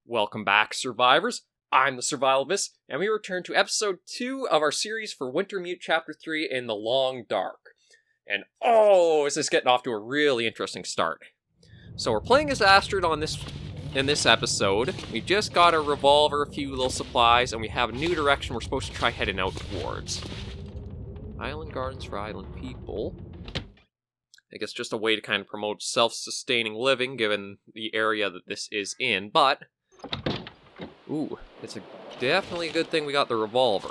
Welcome back, survivors. I'm the SurvivalVis, and we return to episode 2 of our series for Wintermute Chapter 3 in the Long Dark. And is this getting off to a really interesting start. So we're playing as Astrid in this episode. We just got a revolver, a few little supplies, and we have a new direction we're supposed to try heading out towards. Island gardens for island people. I guess just a way to kind of promote self-sustaining living, given the area that this is in, but ooh, it's definitely a good thing we got the revolver.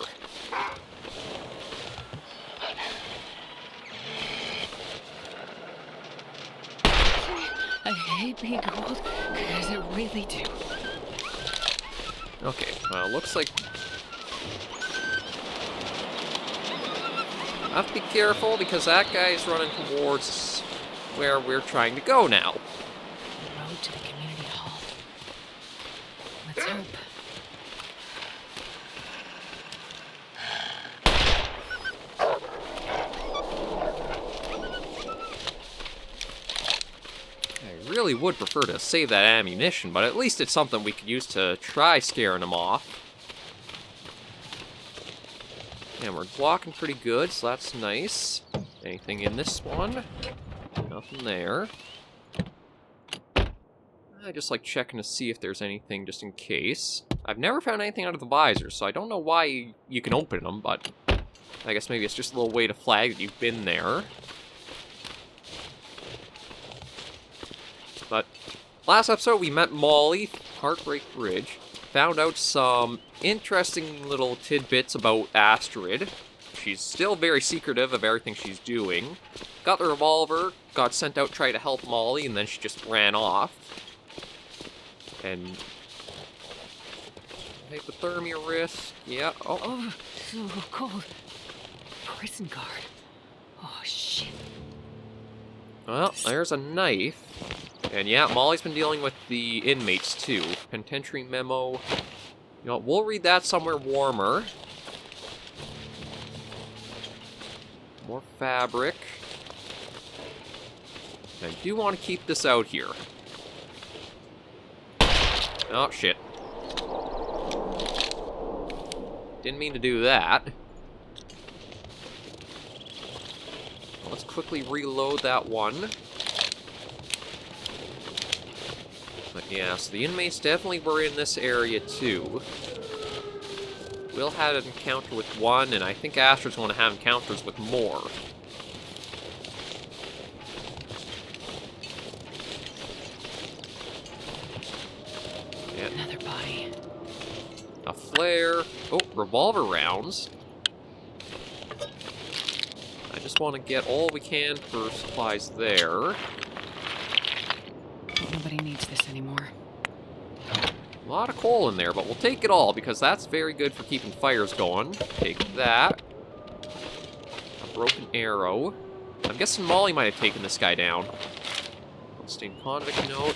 I hate being cold, because I really do. Okay, well, looks like I have to be careful because that guy is running towards where we're trying to go now. The road to the community hall. Let's hope. I really would prefer to save that ammunition, but at least it's something we could use to try scaring them off. And we're blocking pretty good, so that's nice. Anything in this one? Nothing there. I just like checking to see if there's anything just in case. I've never found anything out of the visor, so I don't know why you can open them, but I guess maybe it's just a little way to flag that you've been there. But last episode we met Molly, Heartbreak Ridge, found out some interesting little tidbits about Astrid. She's still very secretive of everything she's doing. Got the revolver, got sent out to try to help Molly, and then she just ran off. And hypothermia risk, yeah. Oh, so cold. Prison guard. Oh, shit. Well, there's a knife. And yeah, Molly's been dealing with the inmates too. Penitentiary memo. You know, we'll read that somewhere warmer. More fabric. I do want to keep this out here. Oh, shit. Didn't mean to do that. Let's quickly reload that one. But yeah, so the inmates definitely were in this area too. Will had an encounter with one, and I think Astrid's going to have encounters with more. Yeah. Another body. A flare. Oh, revolver rounds. I just want to get all we can for supplies there. Nobody needs this anymore. A lot of coal in there, but we'll take it all because that's very good for keeping fires going. Take that. A broken arrow. I'm guessing Molly might have taken this guy down. Unstained convict note.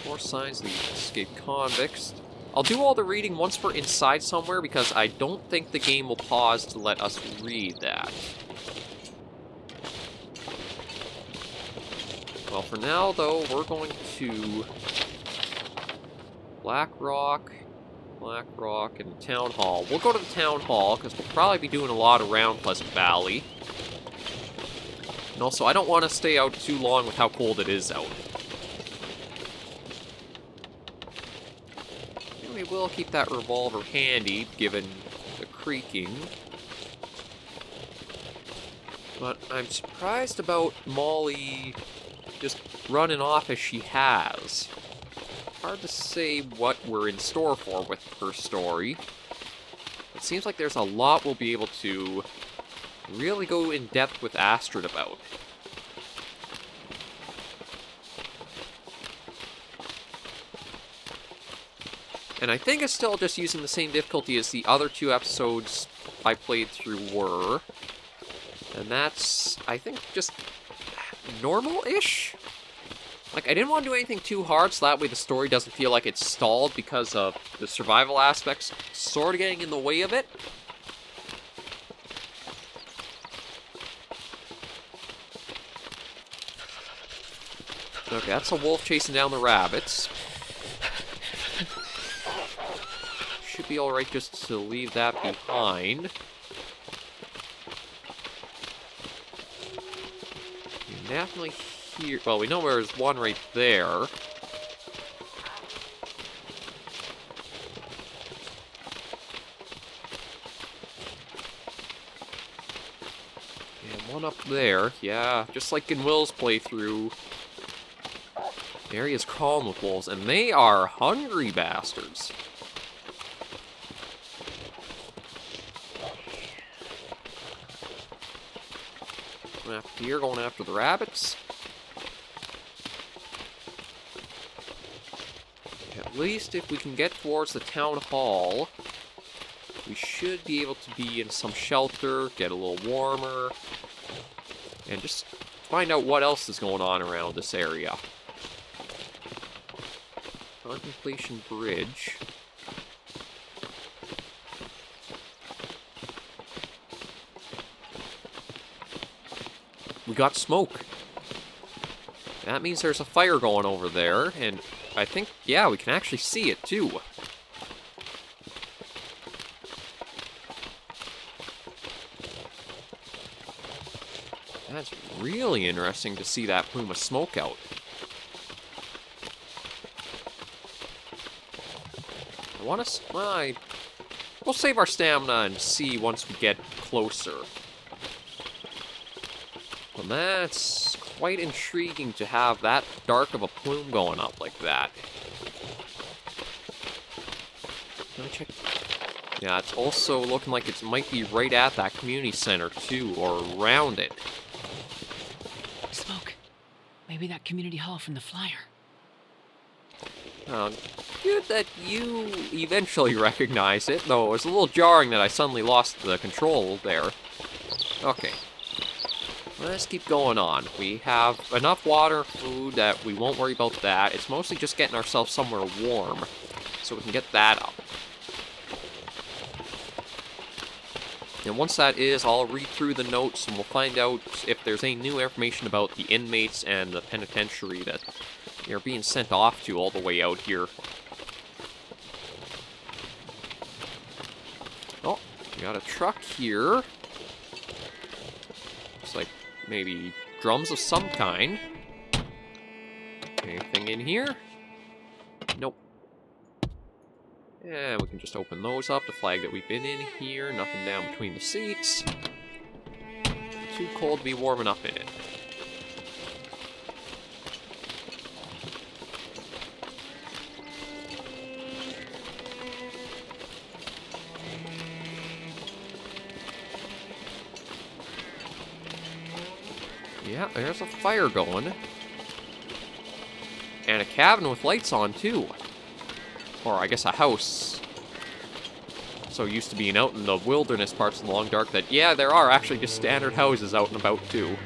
More signs of the escaped convicts. I'll do all the reading once we're inside somewhere because I don't think the game will pause to let us read that. Well, for now, though, we're going to Black Rock, and Town Hall. We'll go to the Town Hall, because we'll probably be doing a lot around Pleasant Valley. And also, I don't want to stay out too long with how cold it is out. And we will keep that revolver handy, given the creaking. But I'm surprised about Molly just running off as she has. Hard to say what we're in store for with her story. It seems like there's a lot we'll be able to really go in depth with Astrid about. And I think it's still just using the same difficulty as the other 2 episodes I played through were. And that's, I think, just normal-ish? Like, I didn't want to do anything too hard, so that way the story doesn't feel like it's stalled because of the survival aspects sort of getting in the way of it. Okay, that's a wolf chasing down the rabbits. Should be alright just to leave that behind. You definitely hear... Well, we know there's one right there. And one up there. Yeah, just like in Will's playthrough. The area is crawling with wolves, and they are hungry bastards. Here, going after the rabbits. At least if we can get towards the town hall, we should be able to be in some shelter, get a little warmer, and just find out what else is going on around this area. Contemplation Bridge. We got smoke. That means there's a fire going over there, and I think, yeah, we can actually see it too. That's really interesting to see that plume of smoke out. I want to, well, we'll save our stamina and see once we get closer. And that's quite intriguing to have that dark of a plume going up like that. Let me check. Yeah, it's also looking like it might be right at that community center too, or around it. Smoke. Maybe that community hall from the flyer. Good that you eventually recognize it, though it was a little jarring that I suddenly lost the control there. Okay. Let's keep going on. We have enough water, food, that we won't worry about that. It's mostly just getting ourselves somewhere warm, so we can get that up. And once that is, I'll read through the notes and we'll find out if there's any new information about the inmates and the penitentiary that they're being sent off to all the way out here. Oh, we got a truck here. Looks like maybe drums of some kind. Anything in here? Nope. Yeah, we can just open those up to flag that we've been in here. Nothing down between the seats. Too cold to be warming up in it. Yeah, there's a fire going. And a cabin with lights on, too. Or, I guess, a house. So used to being out in the wilderness parts of the Long Dark that, yeah, there are actually just standard houses out and about, too.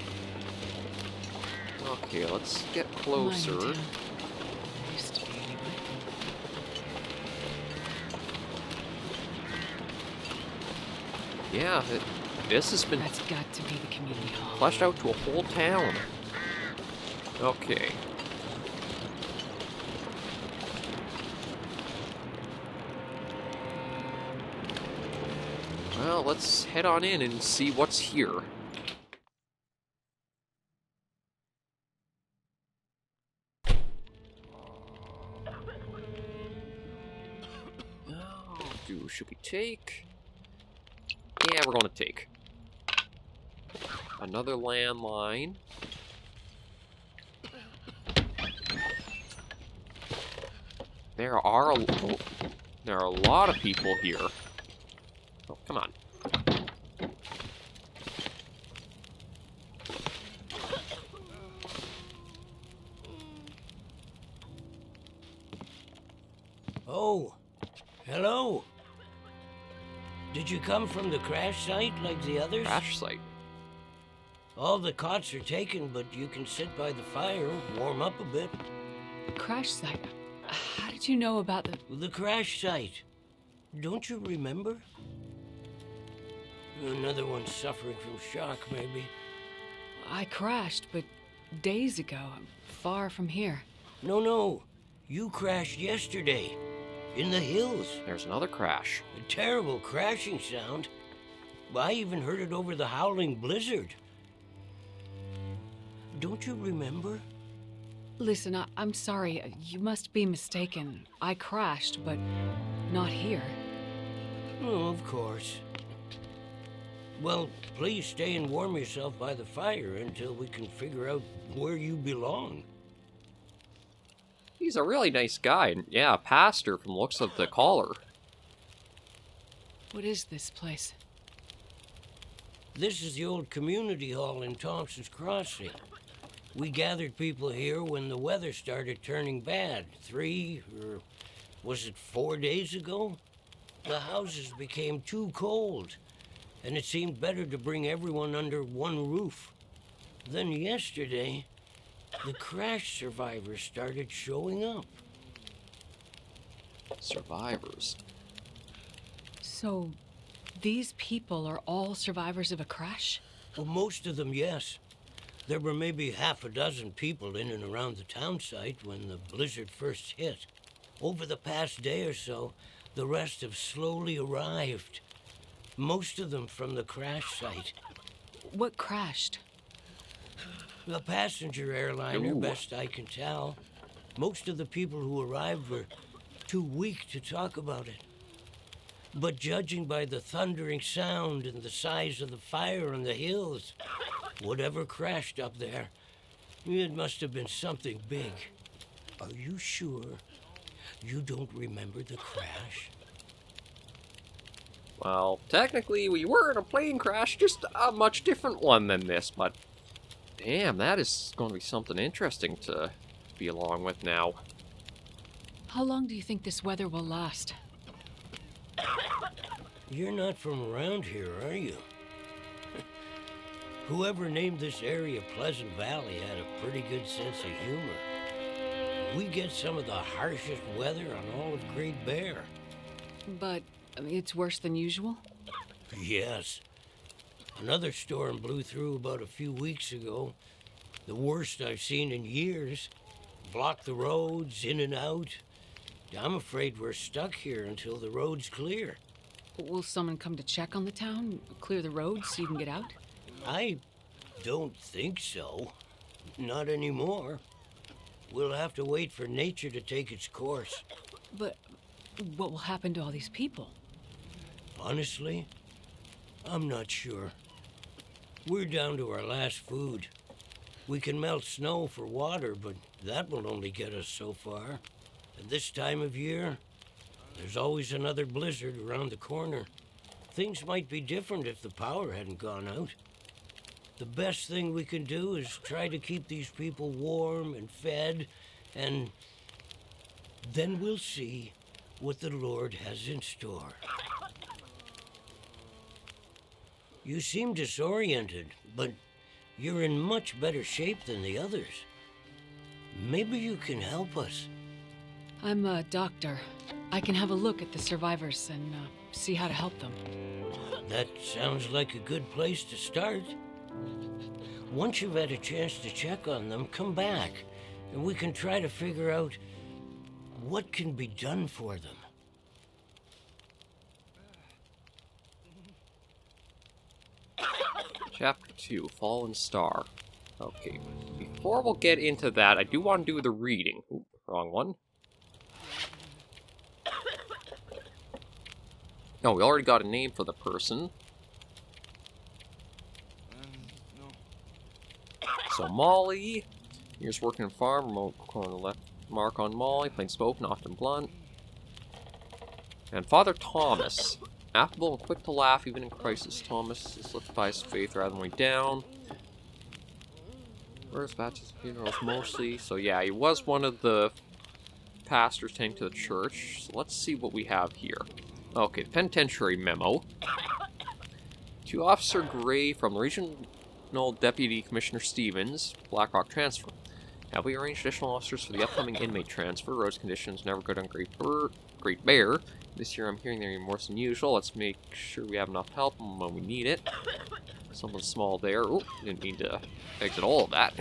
Okay, let's get closer. Yeah, this has been... That's got to be the community hall. Fleshed out to a whole town. Okay. Well, let's head on in and see what's here. Should we take? Yeah, we're gonna take. Another landline. There are a lot of people here. Oh, come on. Oh, hello. Did you come from the crash site like the others? Crash site? All the cots are taken, but you can sit by the fire, warm up a bit. Crash site? How did you know about The crash site. Don't you remember? Another one suffering from shock, maybe. I crashed, but days ago, far from here. No. You crashed yesterday. In the hills. There's another crash. A terrible crashing sound. I even heard it over the howling blizzard. Don't you remember? Listen, I'm sorry. You must be mistaken. I crashed, but not here. Oh, of course. Well, please stay and warm yourself by the fire until we can figure out where you belong. He's a really nice guy, and yeah, a pastor from the looks of the collar. What is this place? This is the old community hall in Thompson's Crossing. We gathered people here when the weather started turning bad. 3, or was it 4 days ago? The houses became too cold, and it seemed better to bring everyone under one roof. Then yesterday, the crash survivors started showing up. Survivors. So, these people are all survivors of a crash? Well, most of them, yes. There were maybe half a dozen people in and around the town site when the blizzard first hit. Over the past day or so, the rest have slowly arrived. Most of them from the crash site. What crashed? A passenger airliner, Ooh. best I can tell. Most of the people who arrived were too weak to talk about it. But judging by the thundering sound and the size of the fire on the hills, whatever crashed up there, it must have been something big. Are you sure you don't remember the crash? Well, technically, we were in a plane crash, just a much different one than this, but damn, that is going to be something interesting to be along with now. How long do you think this weather will last? You're not from around here, are you? Whoever named this area Pleasant Valley had a pretty good sense of humor. We get some of the harshest weather on all of Great Bear. But it's worse than usual? Yes. Another storm blew through about a few weeks ago. The worst I've seen in years. Blocked the roads, in and out. I'm afraid we're stuck here until the road's clear. Will someone come to check on the town? Clear the roads so you can get out? I don't think so. Not anymore. We'll have to wait for nature to take its course. But what will happen to all these people? Honestly, I'm not sure. We're down to our last food. We can melt snow for water, but that will only get us so far. At this time of year, there's always another blizzard around the corner. Things might be different if the power hadn't gone out. The best thing we can do is try to keep these people warm and fed, and then we'll see what the Lord has in store. You seem disoriented, but you're in much better shape than the others. Maybe you can help us. I'm a doctor. I can have a look at the survivors and see how to help them. That sounds like a good place to start. Once you've had a chance to check on them, come back, and we can try to figure out what can be done for them. Chapter 2, Fallen Star. Okay, before we'll get into that, I do want to do the reading. Oop, wrong one. No, we already got a name for the person. So Molly, here's working on farm, remote on the left mark on Molly, plain spoken, often blunt. And Father Thomas, affable and quick to laugh even in crisis. Thomas is lifted by his faith rather than way down. Where's Baptist funerals mostly? So yeah, he was one of the pastors tending to the church. So let's see what we have here. Okay, the penitentiary memo. To Officer Gray from the Regional Deputy Commissioner Stevens, Blackhawk transfer. Have we arranged additional officers for the upcoming inmate transfer? Roads conditions never good on Great Bear. This year I'm hearing they're even worse than usual. Let's make sure we have enough help when we need it. Something small there. Oh, didn't mean to exit all of that.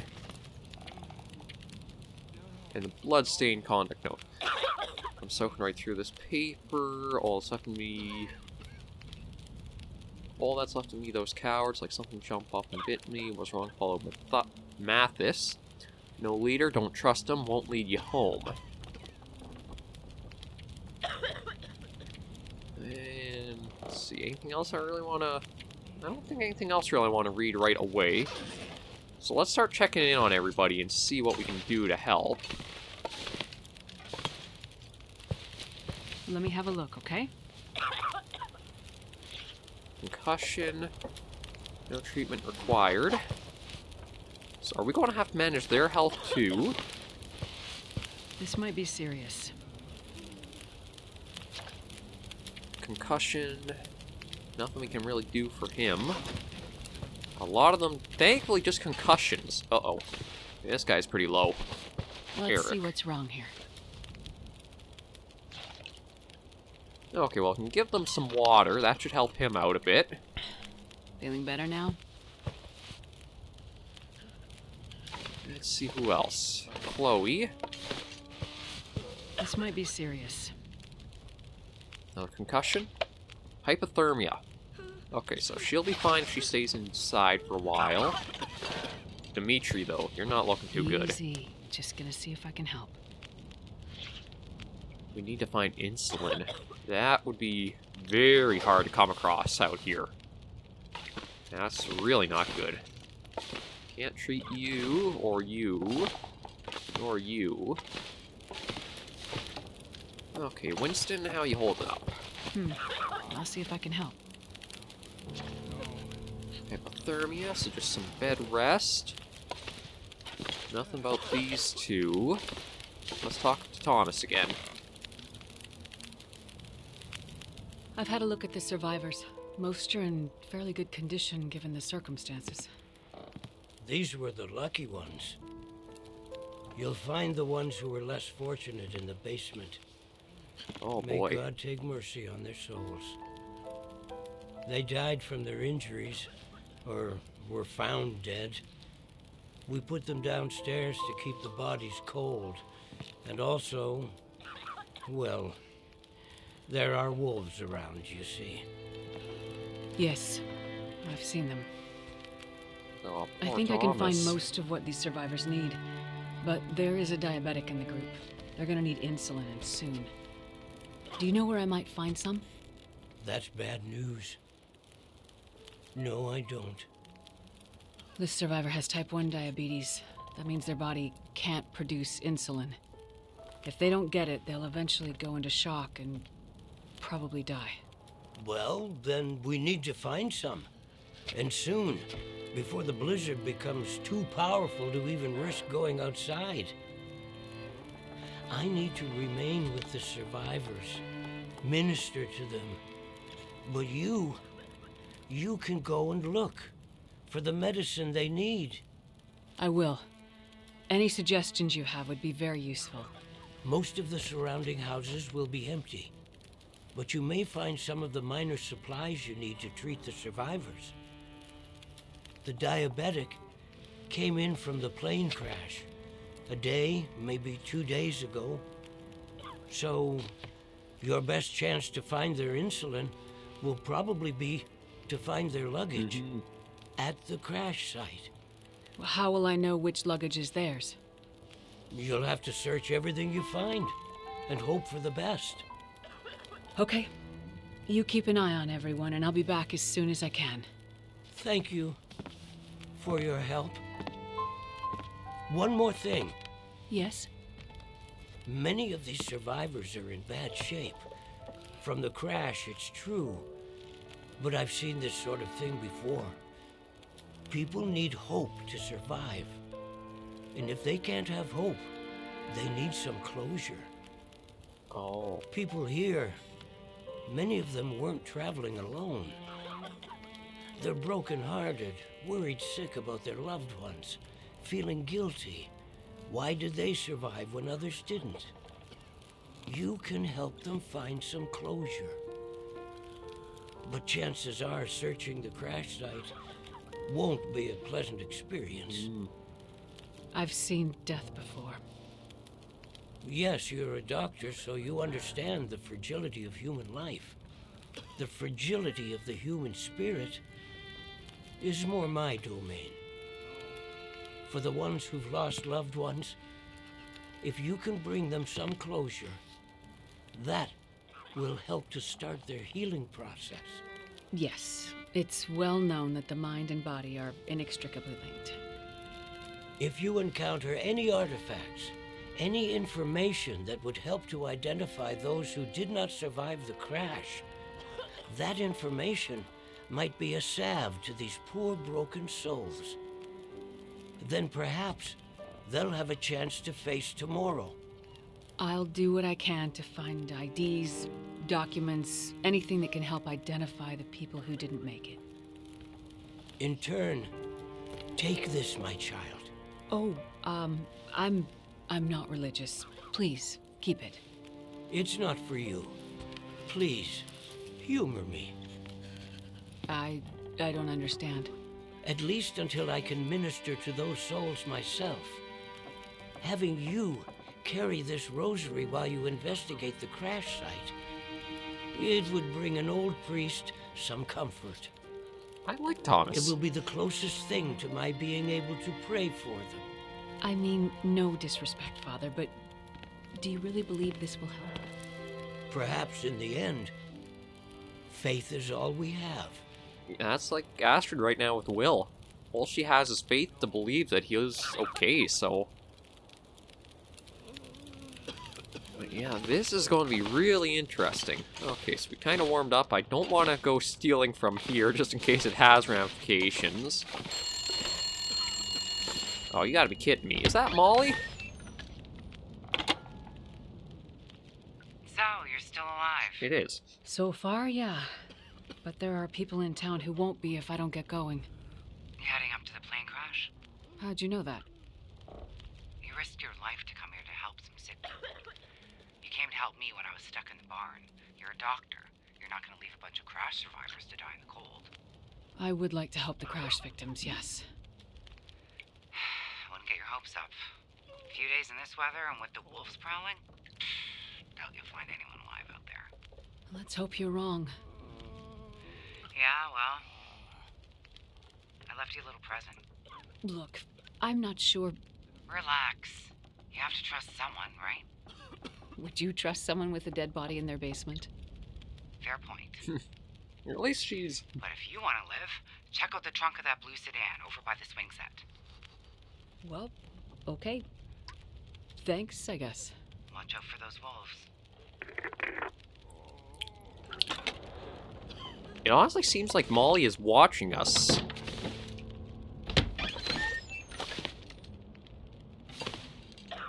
And the bloodstained conduct note. I'm soaking right through this paper. All that's left of me... All that's left of me, those cowards, like something jumped up and bit me. Was wrong, followed with Mathis. No leader, don't trust him, won't lead you home. And let's see, anything else I really want to... I don't think anything else really I want to read right away. So let's start checking in on everybody and see what we can do to help. Let me have a look, okay? Concussion. No treatment required. So are we going to have to manage their health too? This might be serious. Concussion. Nothing we can really do for him. A lot of them, thankfully, just concussions. Uh-oh. This guy's pretty low. Let's see what's wrong here. Okay, well, we can give them some water. That should help him out a bit. Feeling better now? Let's see who else. Chloe. This might be serious. Another concussion. Hypothermia. Okay, so she'll be fine if she stays inside for a while. Dimitri, though, you're not looking too good. Easy. Just gonna see if I can help. We need to find insulin. That would be very hard to come across out here. That's really not good. Can't treat you, or you, or you. Okay, Winston, how you holding up? I'll see if I can help. Hypothermia, so just some bed rest. Nothing about these two. Let's talk to Thomas again. I've had a look at the survivors. Most are in fairly good condition given the circumstances. These were the lucky ones. You'll find the ones who were less fortunate in the basement. Oh boy. May God take mercy on their souls. They died from their injuries, or were found dead. We put them downstairs to keep the bodies cold. And also, well, there are wolves around, you see. Yes, I've seen them. Oh, I poor think I can find Thomas. most of what these survivors need. But there is a diabetic in the group. They're gonna need insulin, and soon. Do you know where I might find some? That's bad news. No, I don't. This survivor has type 1 diabetes. That means their body can't produce insulin. If they don't get it, they'll eventually go into shock and probably die. Well, then we need to find some. And soon, before the blizzard becomes too powerful to even risk going outside. I need to remain with the survivors, minister to them. But you can go and look for the medicine they need. I will. Any suggestions you have would be very useful. Most of the surrounding houses will be empty, but you may find some of the minor supplies you need to treat the survivors. The diabetic came in from the plane crash a day, maybe 2 days ago. So your best chance to find their insulin will probably be to find their luggage at the crash site. How will I know which luggage is theirs? You'll have to search everything you find and hope for the best. Okay. You keep an eye on everyone, and I'll be back as soon as I can. Thank you for your help. One more thing. Yes? Many of these survivors are in bad shape. From the crash, it's true. But I've seen this sort of thing before. People need hope to survive. And if they can't have hope, they need some closure. Oh. People here, many of them weren't traveling alone. They're broken-hearted, worried sick about their loved ones, feeling guilty. Why did they survive when others didn't? You can help them find some closure. But chances are searching the crash site won't be a pleasant experience. I've seen death before. Yes, you're a doctor, so you understand the fragility of human life. The fragility of the human spirit is more my domain. For the ones who've lost loved ones, if you can bring them some closure, that will help to start their healing process. Yes, it's well known that the mind and body are inextricably linked. If you encounter any artifacts, any information that would help to identify those who did not survive the crash, that information might be a salve to these poor broken souls. Then perhaps they'll have a chance to face tomorrow. I'll do what I can to find IDs, documents, anything that can help identify the people who didn't make it. In turn, take this, my child. Oh, I'm not religious. Please, keep it. It's not for you. Please, humor me. I don't understand. At least until I can minister to those souls myself. Having you carry this rosary while you investigate the crash site, it would bring an old priest some comfort. I like Thomas. It will be the closest thing to my being able to pray for them. I mean, no disrespect, Father, but do you really believe this will help? Perhaps in the end, faith is all we have. That's like Astrid right now with Will. All she has is faith to believe that he is okay, so... But yeah, this is going to be really interesting. Okay, so we kind of warmed up. I don't want to go stealing from here, just in case it has ramifications. Oh, you gotta be kidding me. Is that Molly? So, you're still alive? It is. So far, yeah. But there are people in town who won't be if I don't get going. You heading up to the plane crash? How'd you know that? You risked your life to come here to help some sick people. You came to help me when I was stuck in the barn. You're a doctor. You're not going to leave a bunch of crash survivors to die in the cold. I would like to help the crash victims, yes. I wouldn't get your hopes up. A few days in this weather and with the wolves prowling? Doubt you'll find anyone alive out there. Let's hope you're wrong. Yeah, well... I left you a little present. Look, I'm not sure. Relax. You have to trust someone, right? Would you trust someone with a dead body in their basement? Fair point. At least she's... But if you want to live, check out the trunk of that blue sedan over by the swing set. Well, okay. Thanks, I guess. Watch out for those wolves. It honestly seems like Molly is watching us.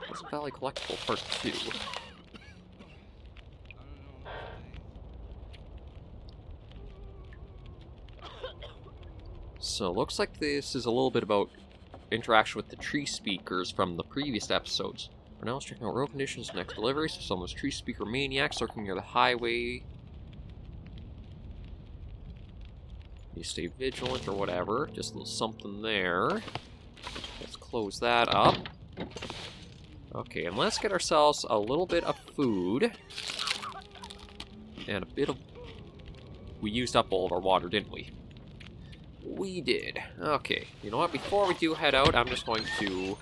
Pleasant Valley Collectible Part 2. So, looks like this is a little bit about interaction with the tree speakers from the previous episodes. We're now checking out road conditions next delivery, so some of those tree speaker maniacs lurking near the highway. You stay vigilant or whatever. Just a little something there. Let's close that up. Okay, and let's get ourselves a little bit of food. And a bit of... We used up all of our water, didn't we? We did. Okay, you know what? Before we do head out, I'm just going to...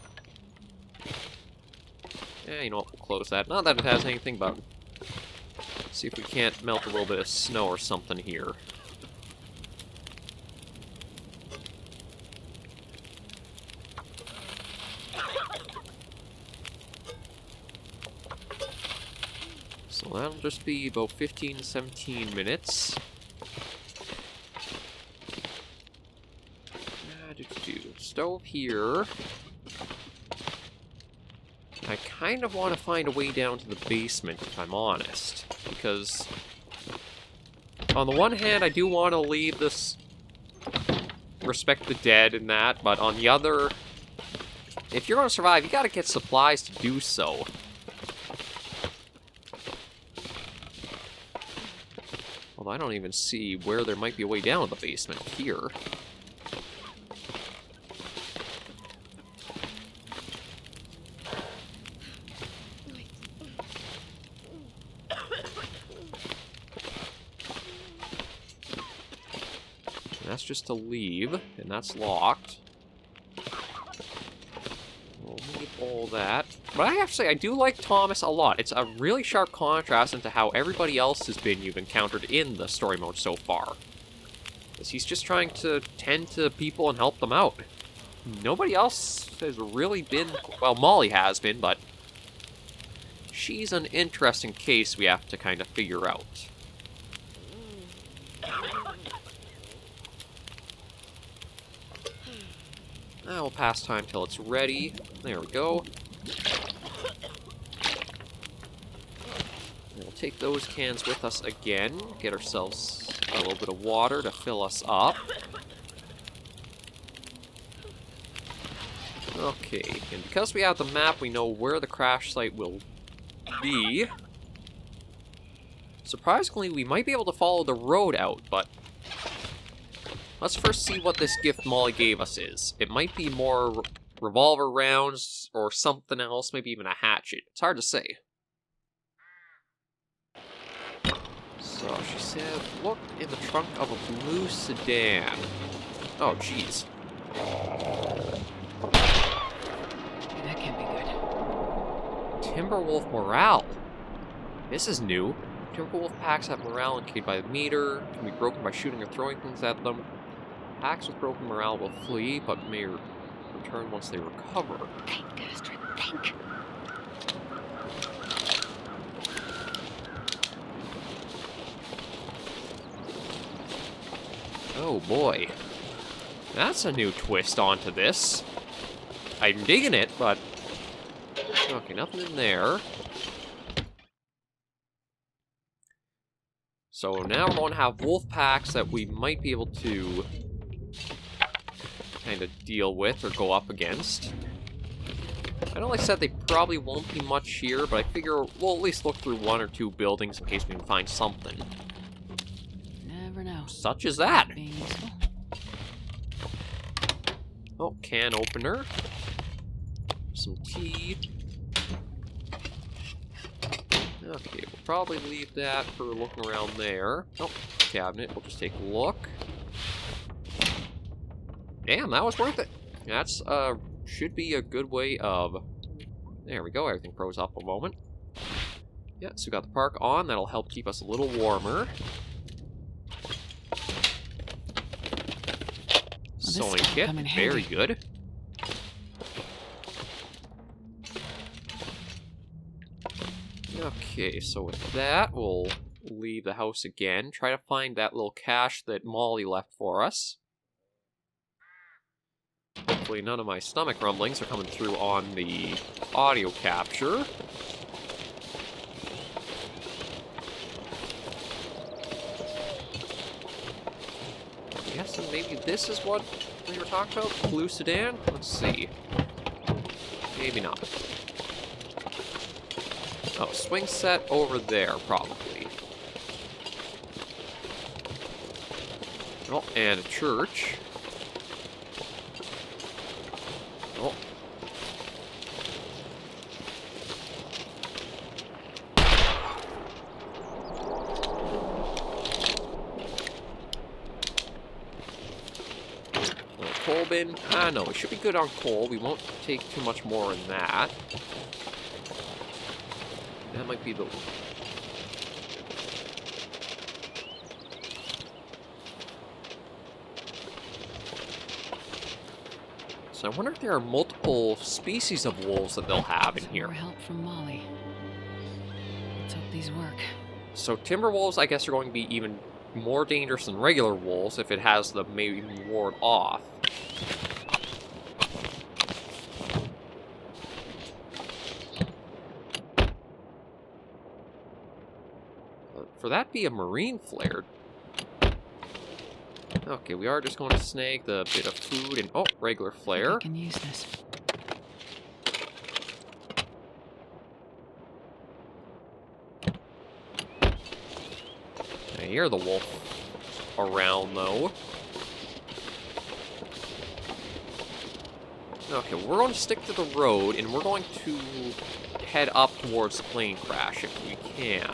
Yeah, you know what? We'll close that. Not that it has anything, but... See if we can't melt a little bit of snow or something here. So that'll just be about 15 to 17 minutes. Stove here. I kind of want to find a way down to the basement, if I'm honest. Because, on the one hand, I do want to leave this... respect the dead and that, but on the other... If you're going to survive, you gotta get supplies to do so. Although I don't even see where there might be a way down to the basement here. that's just to leave, and that's locked. We'll leave all that. But I have to say, I do like Thomas a lot. It's a really sharp contrast into how everybody else has been you've encountered in the story mode so far. Because he's just trying to tend to people and help them out. Nobody else has really been... Well, Molly has been, but... she's an interesting case we have to kind of figure out. Now we'll pass time till it's ready. There we go. And we'll take those cans with us again. Get ourselves a little bit of water to fill us up. Okay, and because we have the map, we know where the crash site will be. Surprisingly, we might be able to follow the road out, but let's first see what this gift Molly gave us is. It might be more revolver rounds or something else, maybe even a hatchet. It's hard to say. So she said, look in the trunk of a blue sedan. Oh, jeez. That can't be good. Timberwolf morale. This is new. Timberwolf packs have morale indicated by the meter, can be broken by shooting or throwing things at them. Packs with broken morale will flee, but may return once they recover. Think, Astrid, think. Oh boy. That's a new twist onto this. I'm digging it, but... okay, nothing in there. So now we're going to have wolf packs that we might be able to kind of deal with or go up against. I know I said they probably won't be much here, but I figure we'll at least look through one or two buildings in case we can find something. Never know. Such as that. Being useful. Oh, can opener. Some tea. Okay, we'll probably leave that for looking around there. Oh, cabinet. We'll just take a look. Damn, that was worth it. That's, should be a good way of... there we go, everything froze up a moment. Yeah, so we got the park on. That'll help keep us a little warmer. Sewing kit, very good. Okay, so with that, we'll leave the house again. Try to find that little cache that Molly left for us. Hopefully none of my stomach rumblings are coming through on the audio capture. I'm guessing maybe this is what we were talking about? Blue sedan? Let's see. Maybe not. Oh, swing set over there, probably. Oh, and a church. Oh. Coal bin? Ah, no, we should be good on coal. We won't take too much more in that. That might be the... so I wonder if there are multiple species of wolves that they'll have in here. More help from Molly. Let's hope these work. So timber wolves, I guess, are going to be even more dangerous than regular wolves if it has the maybe ward off. For that be a marine flare. Okay, we are just going to snag the bit of food and... oh, regular flare. I can use this. I hear the wolf around, though. Okay, we're going to stick to the road, and we're going to head up towards the plane crash if we can.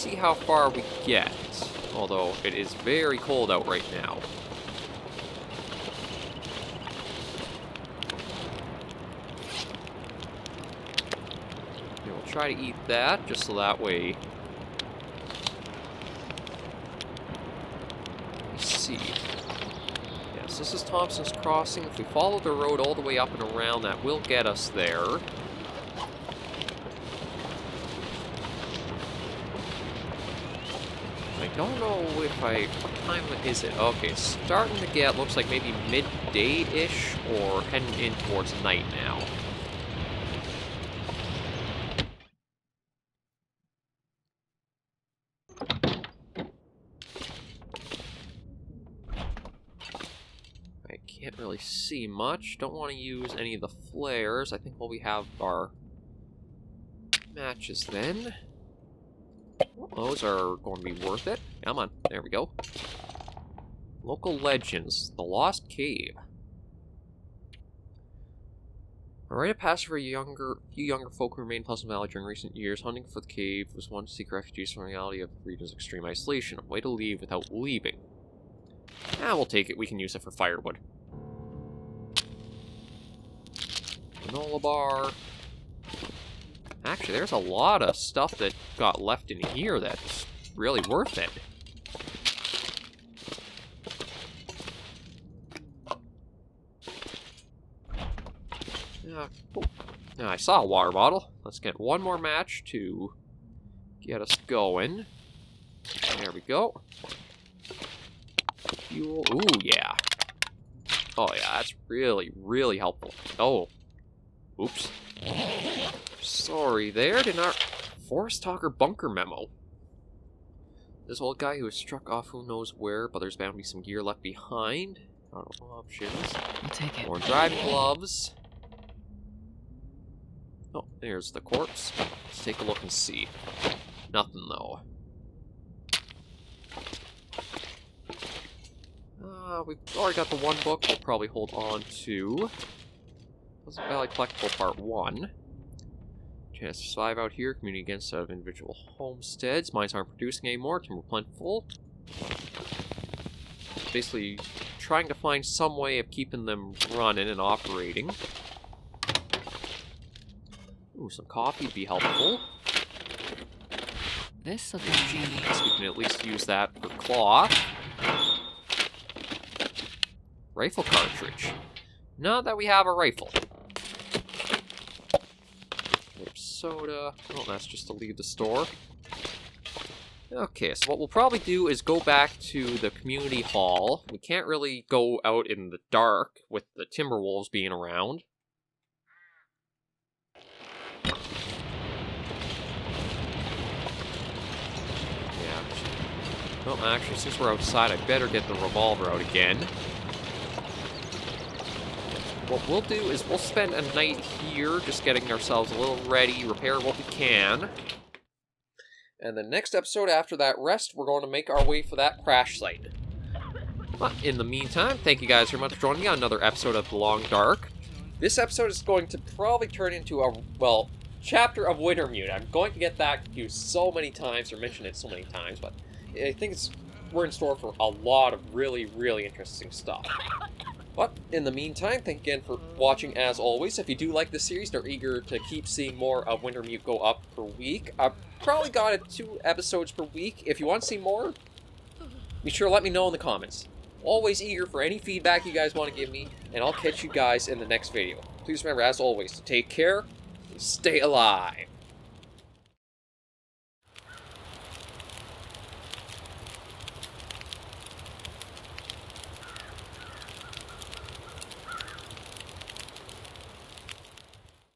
see how far we get. Although, it is very cold out right now. Okay, we'll try to eat that, just so that way... Let's see. Yes, this is Thompson's Crossing. If we follow the road all the way up and around, that will get us there. I don't know if what time is it? Okay, it's starting to get, looks like maybe midday-ish, or heading in towards night now. I can't really see much. Don't want to use any of the flares. I think while we have our matches then. Those are going to be worth it. Come on, there we go. Local legends, the Lost Cave. A rite of passage for few younger folk who remained in Pleasant Valley during recent years. Hunting for the cave was one to seek refugees from the reality of the region's extreme isolation. A way to leave without leaving. Ah, we'll take it. We can use it for firewood. Granola bar. Actually, there's a lot of stuff that got left in here that's really worth it. Oh. Now, I saw a water bottle. Let's get one more match to get us going. There we go. Fuel. Ooh, yeah. Oh, yeah, that's really, really helpful. Oh. Oops. Sorry there, did not... Forest Talker bunker memo. This old guy who was struck off who knows where, but there's bound to be some gear left behind. Auto options. I'll take it. More driving gloves. Oh, there's the corpse. Let's take a look and see. Nothing, though. We've already got the one book we'll probably hold on to. Pleasant Valley Collectible Part 1. Chance to survive out here. Community against out of individual homesteads. Mines aren't producing anymore. Timber plentiful. Basically, trying to find some way of keeping them running and operating. Ooh, some coffee would be helpful. This'll be handy. So we can at least use that for cloth. Rifle cartridge. Not that we have a rifle. Soda. Oh, that's just to leave the store. Okay, so what we'll probably do is go back to the community hall. We can't really go out in the dark with the Timberwolves being around. Yeah. Well, actually, since we're outside, I better get the revolver out again. What we'll do is we'll spend a night here just getting ourselves a little ready, repair what we can. And the next episode after that rest, we're going to make our way for that crash site. But in the meantime, thank you guys very much for joining me on another episode of The Long Dark. This episode is going to probably turn into a, well, chapter of Wintermute. I'm going to get that confused so many times, or mention it so many times, but I think we're in store for a lot of really, really interesting stuff. But in the meantime, thank you again for watching as always. If you do like this series and are eager to keep seeing more of Wintermute go up per week, I've probably got it 2 episodes per week. If you want to see more, be sure to let me know in the comments. Always eager for any feedback you guys want to give me, and I'll catch you guys in the next video. Please remember, as always, to take care and stay alive.